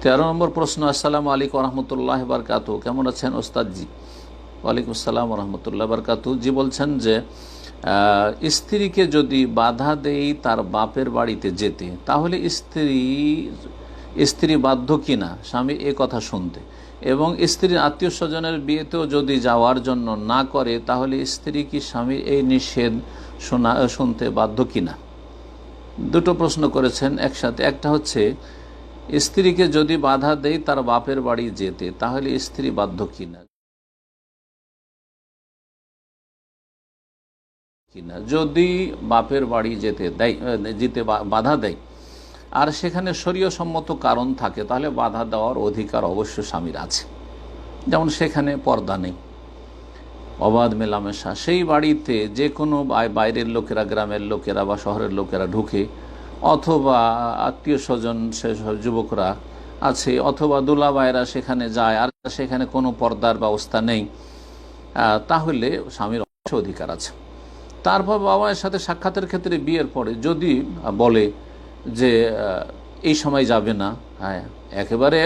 13 নম্বর প্রশ্ন। আসসালামু আলাইকুম রহমতুল্লাহ বারকাতু। কেমন আছেন ওস্তাদজি? ওয়ালাইকুম আসসালাম রহমতুল্লাহ বারকাতু। জি বলছেন যে স্ত্রীকে যদি বাধা দেই তার বাপের বাড়িতে যেতে, তাহলে স্ত্রী বাধ্য কিনা স্বামী এ কথা শুনতে, এবং স্ত্রীর আত্মীয় স্বজনের বিয়েতেও যদি যাওয়ার জন্য না করে, তাহলে স্ত্রী কি স্বামীর এই নিষেধ শুনতে বাধ্য কিনা? দুটো প্রশ্ন করেছেন একসাথে। একটা হচ্ছে, স্ত্রীকে যদি বাধা দেয় তার বাপের বাড়ি যেতে, তাহলে স্ত্রী বাধ্য কিনা। যদি বাপের বাড়ি যেতে বাধা দেয় আর সেখানে শরীয়সম্মত কারণ থাকে, তাহলে বাধা দেওয়ার অধিকার অবশ্য স্বামীর আছে। যেমন সেখানে পর্দা নেই, অবাধ মেলামেশা, সেই বাড়িতে যে কোনো বাইরের লোকেরা, গ্রামের লোকেরা বা শহরের লোকেরা ঢুকে, অথবা আত্মীয় স্বজন সেসব যুবকরা আছে, অথবা দুলাভাইরা সেখানে যায়, আর সেখানে কোনো পর্দার ব্যবস্থা নেই, তাহলে স্বামীর অবশ্য অধিকার আছে। তারপর বাবা মায়ের সাথে সাক্ষাতের ক্ষেত্রে বিয়ের পরে যদি বলে যে এই সময় যাবে না, হ্যাঁ একেবারে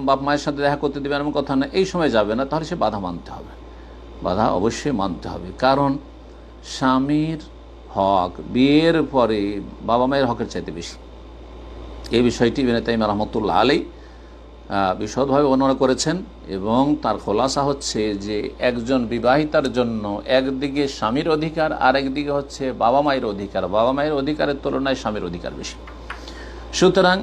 বাপ মায়ের সাথে দেখা করতে দেবে এমন কথা না, এই সময় যাবে না, তাহলে সে বাধা মানতে হবে, বাধা অবশ্যই মানতে হবে। কারণ স্বামীর হক বিয়ের পরে বাবা মায়ের হকের চাইতে বেশি। এই বিষয়টি ইবনে তাইমিয়া রাহমাতুল্লাহ আলাইহি বিশদভাবে বর্ণনা করেছেন, এবং তার খোলাসা হচ্ছে যে একজন বিবাহিতার জন্য একদিকে স্বামীর অধিকার, আর একদিকে হচ্ছে বাবা মায়ের অধিকার। বাবা মায়ের অধিকারের তুলনায় স্বামীর অধিকার বেশি। সুতরাং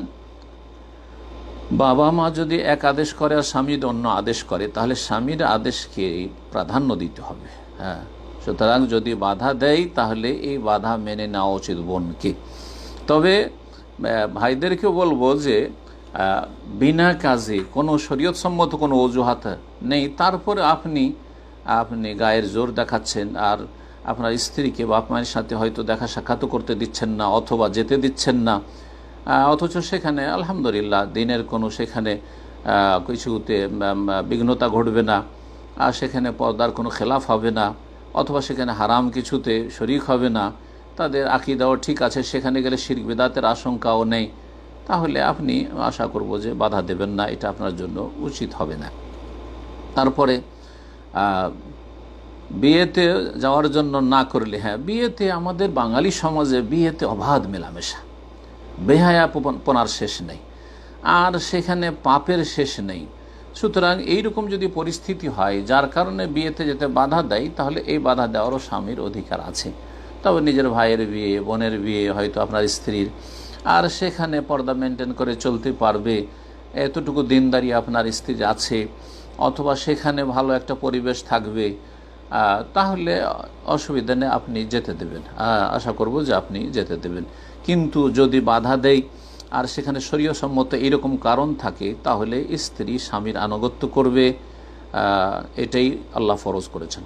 বাবা মা যদি এক আদেশ করে আর স্বামী অন্য আদেশ করে, তাহলে স্বামীর আদেশকে প্রাধান্য দিতে হবে। হ্যাঁ, সুতরাং যদি বাধা দেয় তাহলে এই বাধা মেনে নেওয়া উচিত বোনকে। তবে ভাইদেরকেও বলবো যে বিনা কাজে কোনো শরীয়তসম্মত কোনো অজুহাত নেই, তারপরে আপনি গায়ের জোর দেখাচ্ছেন আর আপনার স্ত্রীকে বাপ মায়ের সাথে হয়তো দেখা সাক্ষাৎ করতে দিচ্ছেন না, অথবা যেতে দিচ্ছেন না, অথচ সেখানে আলহামদুলিল্লাহ দিনের কোনো সেখানে কিছুতে বিঘ্নতা ঘটবে না, আর সেখানে পর্দার কোনো খেলাফ হবে না, অথবা সেখানে হারাম কিছুতে শরিক হবে না, তাদের আকীদাও ঠিক আছে, সেখানে গেলে শিরক বিদআতের আশঙ্কাও নেই, তাহলে আপনি আশা করব যে বাধা দেবেন না, এটা আপনার জন্য উচিত হবে না। তারপরে বিয়েতে যাওয়ার জন্য না করলে, হ্যাঁ বিয়েতে আমাদের বাঙালি সমাজে বিয়েতে অবাধ মেলামেশা, বেহায়াপনার শেষ নেই, আর সেখানে পাপের শেষ নেই। সুতরাং এইরকম যদি পরিস্থিতি হয় যার কারণে বিয়েতে যেতে বাধা দেয়, তাহলে এই বাধা দেওয়ারও স্বামীর অধিকার আছে। তবে নিজের ভাইয়ের বিয়ে, বোনের বিয়ে, হয়তো আপনার স্ত্রীর, আর সেখানে পর্দা মেনটেন করে চলতে পারবে, এতটুকু দিনদারি আপনার স্ত্রীর আছে, অথবা সেখানে ভালো একটা পরিবেশ থাকবে, তাহলে অসুবিধা নেই, আপনি যেতে দেবেন। আশা করব যে আপনি যেতে দেবেন। কিন্তু যদি বাধা দেয় আর সেখানে শরীয়সম্মত এইরকম কারণ থাকে, তাহলে স্ত্রী স্বামীর আনুগত্য করবে, এটাই আল্লাহ ফরজ করেছেন।